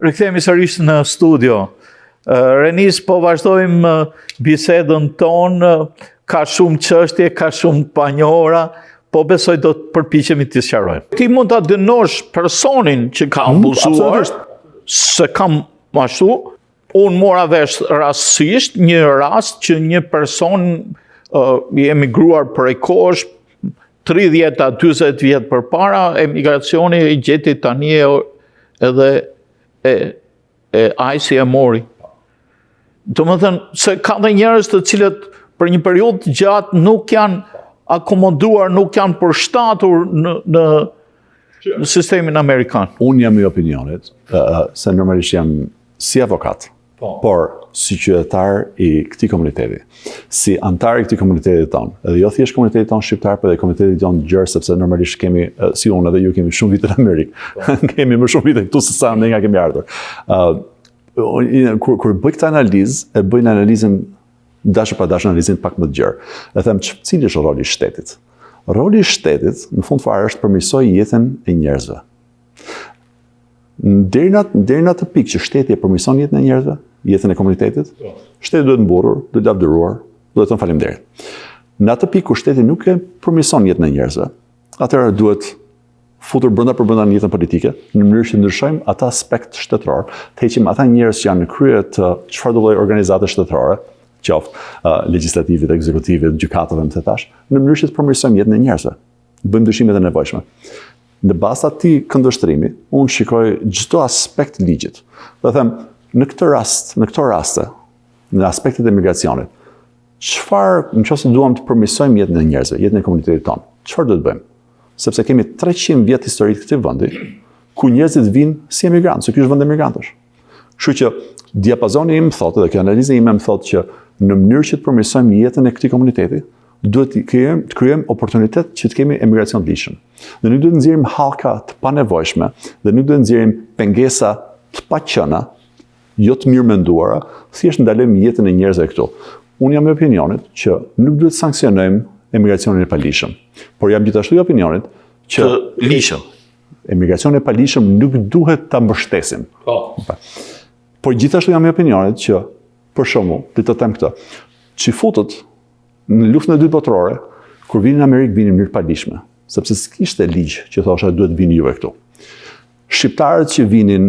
Rikthehemi sërish në studio. Renis, po vazhdojmë bisedën tonë, ka shumë çështje, ka shumë panjohura, po besoj do të përpiqemi të sqarojmë. Ti mund ta dënosh personin që ka abuzuar, se kam ashtu. Unë mora vesh rastësisht një rast që një person i emigruar prej kohësh 30-40 vjet përpara, emigracioni i gjeti tani edhe ai si e mori. Domethënë se ka dhe njerëz të cilët për një periudhë të gjatë nuk janë akomoduar, nuk janë përshtatur në sistemin amerikan. Unë jam i opinionit se normalisht jam si avokat, por si qytetar i këtij komuniteti, si antar i këtij komuniteti tonë, edhe jo thjesht komuniteti tonë shqiptar, por edhe komuniteti tonë gjerë, sepse normalisht kemi, si unë edhe ju kemi shumë vite në Amerikë, kemi më shumë vite këtu se sa ne nga kemi ardhur. Kur bëj këtë analizë, e bëj në analizën dashur pa dashur, analizën pak më të gjerë. E them cili është roli i shtetit. Roli i shtetit, në fund fare, është përmirësoj jetën e njerëzve. Deri në atë pikë që shteti e përmirëson jetën e njerëzve, jetën e komunitetit, shteti duhet mburur, duhet lavdëruar, duhet të thonë faleminderit. Në atë pikë kur shteti nuk e përmirëson jetën e njerëzve, atëherë duhet futur brenda në jetën politike, në mënyrë që ndryshojmë ata aspekt shtetëror, të heqim ata njerëz që janë në krye të çfarëdo lloj organizate shtetërore, qoftë legjislativit, ekzekutivit, gjykatave më të tash, në mënyrë që të përmirësojmë jetën e njerëzve. Bëjmë ndryshimet e nevojshme. Në bazë të atij këndvështrimi, unë shikoj çdo aspekt ligjit. Do them, në këto raste, në aspektet e migracionit, nëse duam të përmirësojmë jetën e njerëzve, jetën e komunitetit tonë, çfarë do të bëjmë? Sepse kemi 300 vjet histori të këtij vendi, ku njerëzit vinë si emigrantë, se ky është vend emigrantësh. Kështu që diapazoni im thotë, dhe kjo analiza ime më thotë që në mënyrë që të përmirësojmë jetën e këtij komuniteti, duhet të krijojmë oportunitet që të kemi emigracion të lishëm. Dhe nuk duhet të nxjerrim hallka të panevojshme, dhe nuk duhet të nxjerrim pengesa të paqëna, jo të mirë menduara, thjesht ndalojmë jetën e njerëzve këtu. Unë jam i opinionit që nuk duhet të sanksionojmë emigracionin e palishëm, por jam gjithashtu i opinionit që lishëm. Emigracionin e palishëm nuk duhet ta mbështesim. Por gjithashtu jam i opinionit që, për shembull, të them këtë, që futët në luftën e dytë botërore, kur vinin në Amerikë, vinin në mënyrë palishme, sepse s'kishte ligj që thoshte duhet vini juve këtu. Shqiptarët që vinin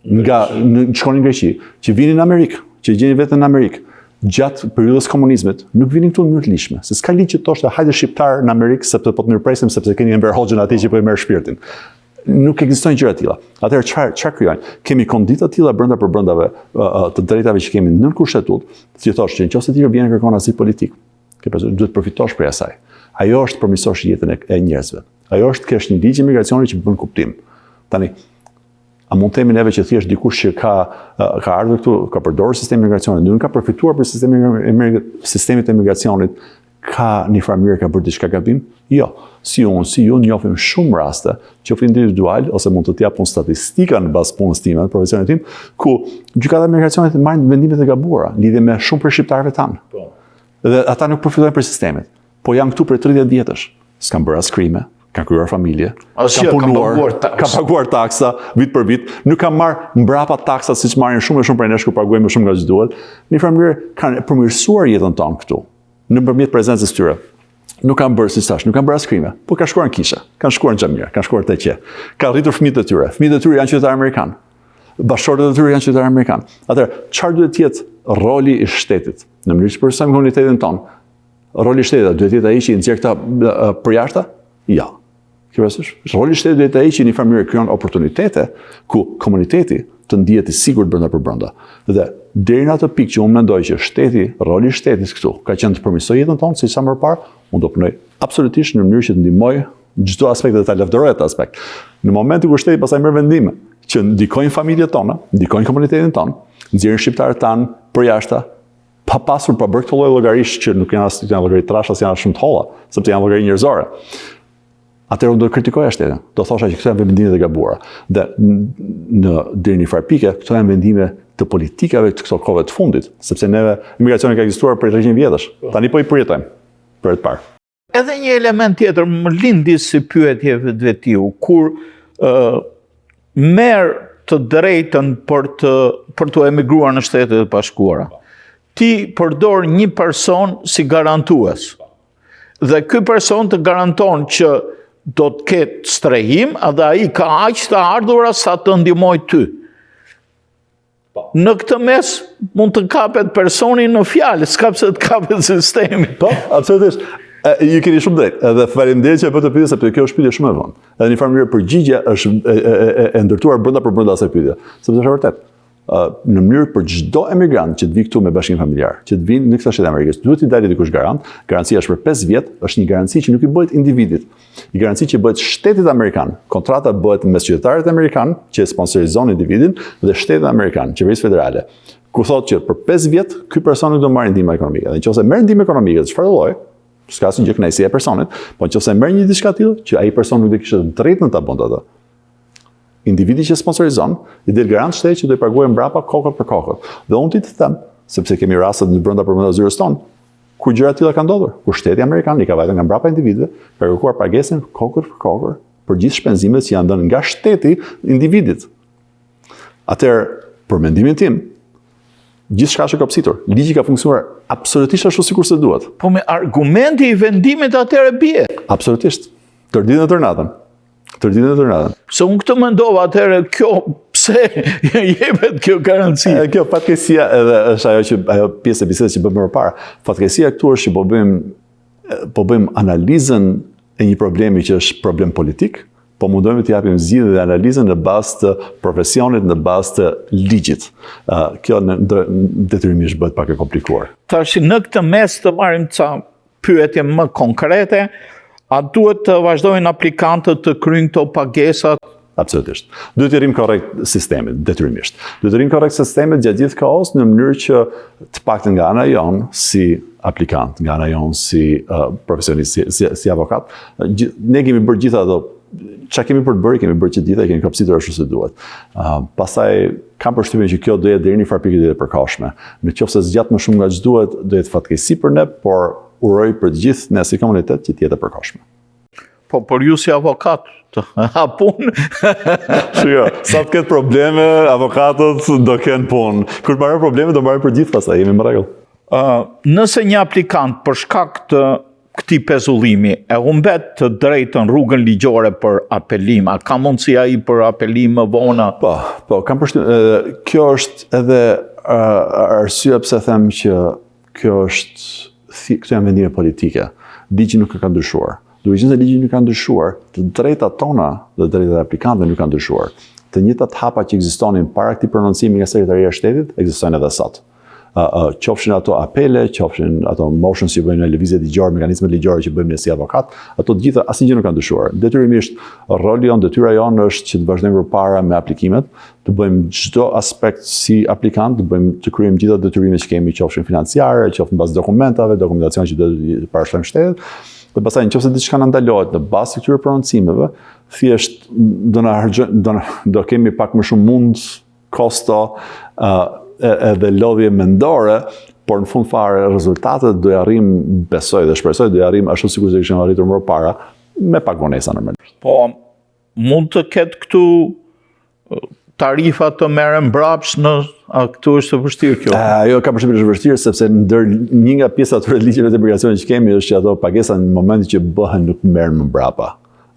shkonin në Greqi, që vinin në Amerikë, që gjeni veten në Amerikë, gjatë periudhës komunizmit, nuk vinin këtu në mënyrë të lishme. Se s'ka ligj që thoshte hajde shqiptar në Amerikë sepse po të mirëpresim sepse keni Enver Hoxhën aty që po i merr shpirtin. Nuk ekzistojnë gjëra të tilla. Atëherë çfarë krijojnë? Kemi kondita të tilla brenda përbrendave të drejtave që kemi nën kushtetut, që thosh që nëse ti vjen kërkon asil politik, duhet përfitosh prej asaj. Ajo është përmirësosh jetën e njerëzve. Ajo është kesh një ligj imigracioni që bën kuptim. Tani, a mund të themi neve që thjesht dikush që ka ardhur këtu, ka përdorur sistemin e imigracionit, nuk ka përfituar për sistemit e imigracionit, ka një farë mirë, ka bërë diçka gabim? Jo. Si ju njohim shumë raste, qoftë individual ose mund të t'jap statistika në bazë punës time, në profesionin tim, ku gjykata e imigracionit marrin vendime të gabuara lidhje me shumë prej shqiptarëve tanë. Dhe ata nuk përfitojnë për sistemet, po janë këtu për 30 vjetësh. S'kan bërë as krime, kanë krijuar familje, kanë punuar, kanë paguar taksa vit për vit, nuk kanë marrë mbrapa taksa siç marrin shumë prej nesh kur paguajmë më shumë nga ç'do duhet. Në një mënyrë kanë përmirësuar jetën tonë këtu, nëpërmjet prezencës tyre. Nuk kanë bërë, siç thash, nuk kanë bërë as krime, po kanë shkuar në kishe, kanë shkuar në xhamia, kanë shkuar te qe. Kanë rritur fëmijët e tyre. Fëmijët e tyre janë qytetarë amerikanë. Bashkëshortët e tyre janë qytetarë amerikanë. Atëherë, çfarë duhet të jetë roli i shtetit në mënyrë që përmirësojmë komunitetin tonë? Roli i shtetit duhet të jetë ai që i nxjerr këta përjashta? Jo. Roli i shtetit duhet të jetë ai që në një farë mënyrë krijon oportunitete ku komuniteti të ndihet i sigurt brenda. Dhe deri në atë pikë që unë mendoj që roli i shtetit këtu ka qenë të përmirësojë jetën tonë, siç sa më parë, unë do punoj absolutisht në mënyrë që të ndihmoj çdo aspekt dhe ta lavdëroj atë aspekt. Në momentin kur shteti pastaj merr vendime që ndikojnë familjet tona, ndikojnë komunitetin tonë, nxjerrin shqiptarët tanë përjashta, pa pasur pa bërë këtë lloj llogarish që nuk janë llogari trash, as janë shumë të holla, sepse janë llogari njerëzore. Atëherë unë do të kritikoja shtetin. Do thosha që këto janë vendime të gabuara. Dhe deri në farë pike, këto janë vendime të politikave të këto kohëve të fundit, sepse neve imigracioni ka ekzistuar për 300 vjetësh. Tani po i përjetojmë për të parë. Edhe një element tjetër më lindi si pyetje vetvetiu, kur merr të drejtën për të emigruar në Shtetet e Bashkuara. Ti përdor një person si garantues. Dhe ky person të garanton që do të ketë strehim, edhe ai ka aq të ardhura sa të ndihmojë ty. Në këtë mes mund të kapet personi në fjalë, s'ka pse të kapet sistemi. Po, absolutisht. Ju keni shumë drejt. Edhe faleminderit që e bëtë pyetje sepse kjo është pyetje shumë e vonë. Edhe në një farë mënyrë përgjigjja është e ndërtuar brenda asaj pyetje. Sepse është vërtet. Në mënyrë për çdo emigrant që të vi këtu me bashkim familjar, që të vinë në këtë Shtetet e Amerikës, duhet t'i dalë dikush garant. Garancia është për 5 vjet, është një garanci që nuk i bëhet individit. Një garanci që bëhet shtetit amerikan. Kontrata bëhet mes qytetarit amerikan që sponsorizon individin dhe shtetit amerikan, qeverisë federale. Ku thotë që për 5 vjet ky person nuk do marrë ndihmë ekonomike. Dhe nëse merr ndihmë ekonomike, çfarë lloji? S'ka asnjë gjë kënaqësi e personit, po nëse merr një diçka tillë që ai person nuk do kishte drejtën ta bënte atë. Individi që sponsorizon, i del garant shteti që do i paguajë mbrapa kokët për kokët. Dhe unë ti të them, sepse kemi rastet në brenda përmendur tonë, kur gjëra të tilla kanë ndodhur, kur shteti amerikan i ka vajtur nga mbrapa individëve për kërkuar pagesën kokët për kokët për gjithë shpenzimet që janë dhënë nga shteti individit. Atëherë, për mendimin tim, gjithçka është kopsitur. Ligji ka funksionuar absolutisht ashtu sikur se duhet. Po me argumenti i vendimit atëherë bie. Absolutisht. Tërditën e tërnatën. Se unë këtë mendova atëherë kjo pse jepet kjo garanci. Kjo fatkeqësia edhe është ajo pjesë e bisedës që bëmë më parë. Fatkeqësia këtu është që po bëjmë analizën e një problemi që është problem politik, po mundohemi të japim zgjidhje dhe analizën në bazë të profesionit, në bazë të ligjit. Kjo detyrimisht bëhet pak e komplikuar. Tash në këtë mes të marrim ca pyetje më konkrete. A duhet të vazhdojnë aplikantët të kryjnë këto pagesat? Absolutisht. Duhet të rrim korrekt sistemin, detyrimisht. Duhet të rrim korrekt sistemin gjatë gjithë kohës në mënyrë që të paktën nga ana jonë si aplikant, nga ana jonë si profesionist, si avokat, ne kemi bërë gjitha ato. Çka kemi për të bërë, kemi bërë që gjitha, kemi kopsitur ashtu si duhet. Pastaj kam përshtypjen që kjo do jetë deri në një farë pikë të përkohshme. Nëse zgjat më shumë nga ç'duhet, do jetë fatkeqësi për ne, por uroj për të gjithë ne si komunitet që të jetë e përkohshme. Po për ju si avokat, të hapun. Shiko, sa të ketë probleme, avokatët do kenë punë. Kur marrë probleme, do marrë për gjithë pastaj, jemi në rregull. Nëse një aplikant për shkak të këtij pezullimi e humbet të drejtën rrugën ligjore për apelim, a ka mundësi ai për apelim më vonë? Po, kam përshtypjen. Kjo është edhe arsyeja pse them që këto janë vendime politike. Ligji nuk ka ndryshuar. Duke qenë se ligji nuk ka ndryshuar, të drejtat tona dhe drejtat e aplikantëve nuk kanë ndryshuar. Të njëjtat hapa që ekzistonin para këtij prononcimi nga Sekretaria e Shtetit, ekzistojnë edhe sot. Qofshin ato apele, qofshin ato motions që bëjnë në lëvizje ligjore, mekanizmet ligjore që bëjmë ne si avokat, ato të gjitha asnjë gjë nuk ka ndryshuar. Detyrimisht roli jonë, detyra jonë është që të vazhdojmë përpara me aplikimet, të bëjmë çdo aspekt si aplikant, të kryejmë gjitha detyrimet që kemi, qofshin financiare, qofshin bazë dokumentave, dokumentacion që do të parashtrojmë shtetit. Dhe pastaj nëse diçka na ndalohet në bazë të këtyre prononcimeve, thjesht do kemi pak më shumë mund, kosto edhe lodhje mendore, por në fund fare rezultatet do i arrim, besoj dhe shpresoj, do i arrim ashtu sikur se kishim arritur më parë, me pak vonesa normalisht. Po, mund të ketë këtu tarifa të merren mbrapsht këtu është të vështirë kjo. Jo, ka përshtypjen është vështirë sepse një nga pjesat e ligjeve të migracionit që kemi është që ato pagesa në momentin që bëhen nuk merren më mbrapa.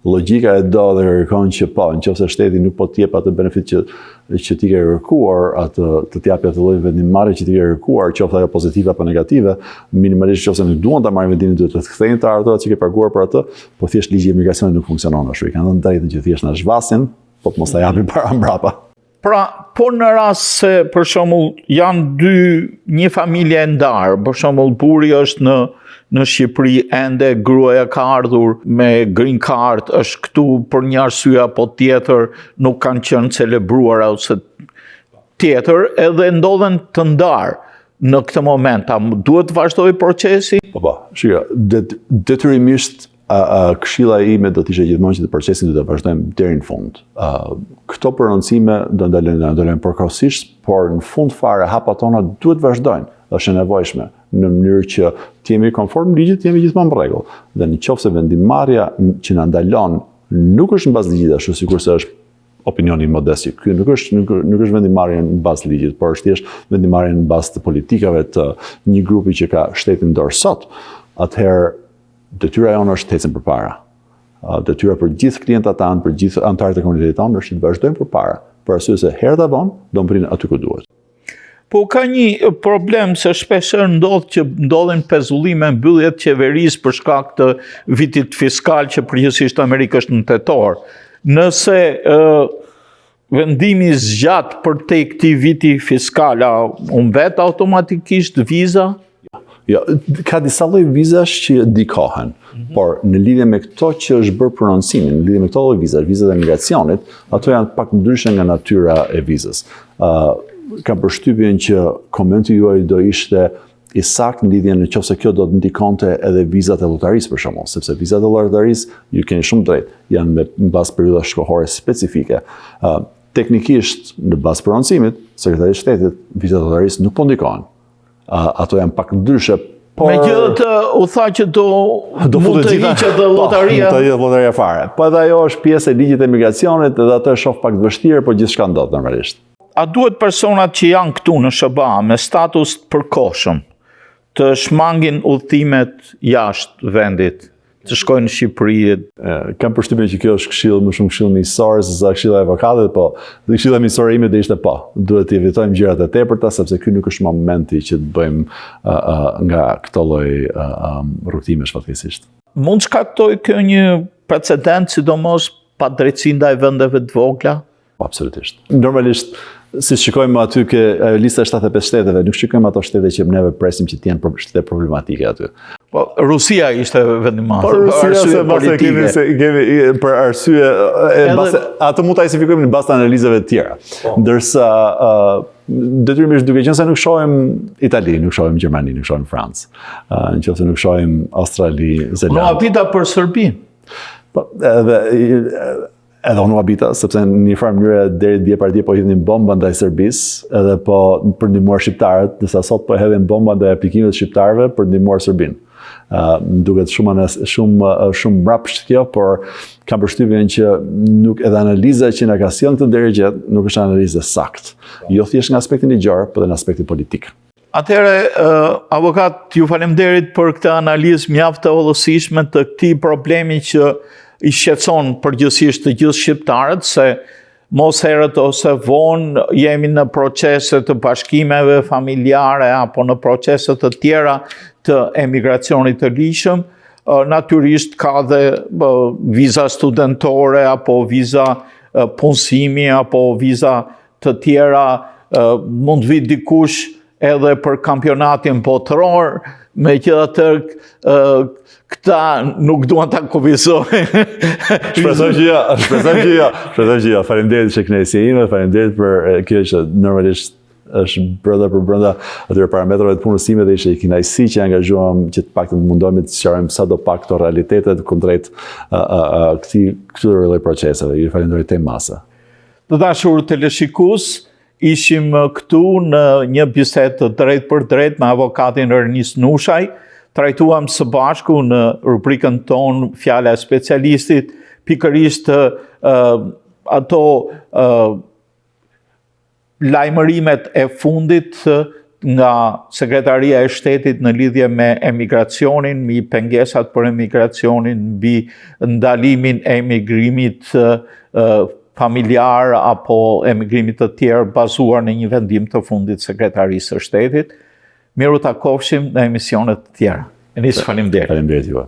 Logjika e do dhe kërkon që po, nëse shteti nuk po t'jep atë benefit që ti ke kërkuar, të t'japi atë lloj vendimmarrje që ti ke kërkuar, qoftë ajo pozitive apo negative, minimalisht nëse nuk duan ta marrin vendimin duhet të kthejnë të ardhurat që ke paguar për atë, po thjesht ligji i imigracionit nuk funksionon ashtu. I kanë dhënë drejtën që thjesht na zhvasin, po mos ta japin para mbrapa. Pra, po në rast se për shembull janë një familje e ndarë, për shembull burri është në Shqipëri, ende gruaja ka ardhur me green card, është këtu për një arsye apo tjetër, nuk kanë qenë celebruar ose tjetër, edhe ndodhen të ndarë. Në këtë moment, a duhet të vazhdojë procesi? Po, shiko, detyrimisht këshilla ime do të ishte gjithmonë që të procesin do të vazhdojmë deri në fund. Këto prononcime do ndalojnë përkohësisht, por në fund fare hapat tona duhet vazhdojnë. Është e nevojshme në mënyrë që të jemi konform ligjit, të jemi gjithmonë në rregull. Dhe nëse vendimmarrja që na ndalon nuk është në bazë ligjit ashtu sikur se është opinioni modest që ky nuk është vendimarrje në bazë ligjit, por është thjesht vendimarrje në bazë të politikave të një grupi që ka shtetin dorë sot, atëherë detyra jonë është të ecim përpara. Detyra për gjithë klientat tanë, për gjithë anëtarët e komunitetit tonë është të vazhdojmë përpara, për arsye se herë ta vonë do mbrinë aty ku duhet. Po ka një problem se shpeshherë ndodh që ndodhin pezullime mbyllje të qeverisë për shkak të vitit fiskal që përgjithsisht Amerikë është në tetor. Nëse vendimi zgjat për te këtij viti fiskal, u mbet automatikisht viza? Jo, ka disa lloj vizash që dikohen, por në lidhje me këto që është bërë prononcimi, në lidhje me këto lloj vizash, vizat e migracionit, ato janë pak ndryshe nga natyra e vizës. Kam përshtypjen që komenti juaj do ishte i saktë në lidhje nëse kjo do të ndikonte edhe vizat e llotarisë për shembull, sepse vizat e llotarisë ju keni shumë drejt, janë në bazë periodash shkollore specifike. Teknikisht në bazë prononcimit, Sekretari i Shtetit, vizat e llotarisë nuk po ndikohen. Ato janë pak ndryshe, por megjithatë u tha që do mund të hiqet dhe llotaria. Mund të hiqet llotaria fare. Po edhe ajo është pjesë e ligjit të migracionit, edhe ato e shoh pak të vështirë, por gjithçka ndodh normalisht. A duhet personat që janë këtu në SBA me status të përkohshëm të shmangin udhëtimet jashtë vendit, të shkojnë në Shqipëri? Kam përshtypjen që kjo është këshill më shumë këshill miqësor se sa këshilla e avokatit, po këshilla miqësore ime do ishte po. Duhet të evitojmë gjërat e tepërta sepse ky nuk është momenti që të bëjmë nga këto lloj rrugtimesh fatkeqësisht. Mund shkaktoj kjo një precedent, sidomos pa drejtësi ndaj vendeve të vogla? Absolutisht. Normalisht, si shikojmë aty ke lista e 75 shteteve, nuk shikojmë ato shtete që neve presim që të jenë shtete problematike aty. Po Rusia ishte vendimase. Po Rusia për arsye ato mund ta klasifikojmë në bazë të analizave të tjera. Ndërsa detyrimisht duke qenë se nuk shohim Itali, nuk shohim Gjermani, nuk shohim Francë, nëse nuk shohim Australi, Zeland. No habita për Serbinë. Po edhe unë habita, sepse në një farë mënyrë deri dje par dje po hidhin bomba ndaj Serbisë, edhe po për ndihmuar shqiptarët, ndërsa sot po hedhin bomba ndaj aplikimeve të shqiptarëve për ndihmuar Serbinë. Më duket shumë mbrapsht kjo, por kam përshtypjen që nuk edhe analiza që na ka sjellë këtë deri gjatë nuk është analizë saktë. Jo thjesht nga aspekti ligjor, por edhe në aspektin politik. Atëherë, avokat, ju faleminderit për këtë analizë mjaft të hollësishme të këtij problemi që i shqetëson përgjithsisht të gjithë shqiptarët, se mos herët ose vonë jemi në procese të bashkimeve familjare apo në procese të tjera të emigracionit të ligjshëm. Natyrisht ka dhe viza studentore apo viza punësimi apo viza të tjera, mund vi dikush edhe për kampionatin botëror, megjithatë këta nuk duan ta kufizojnë. Shpresoj që jo. Faleminderit që kënaqësia ime, faleminderit për kjo që normalisht është brenda për brenda atyre parametrave të punës time dhe ishte një kënaqësi që angazhohem që të paktën mundohemi të sqarojmë sadopak këto realitetet kundrejt këtyre lloj proceseve. Ju falenderoj te masa. Të dashur teleshikues, ishim këtu në një bisedë të drejt për drejt me avokatin Renis Nushaj. Trajtuam së bashku në rubrikën tonë Fjala e specialistit, pikërisht ato lajmërimet e fundit nga Sekretaria e Shtetit në lidhje me emigracionin, mbi pengesat për emigracionin, mbi ndalimin e emigrimit familjar apo emigrimit të tjerë bazuar në një vendim të fundit Sekretarisë së Shtetit. Miru takofshim në emisionet të tjera. Enis, faleminderit. Faleminderit juve.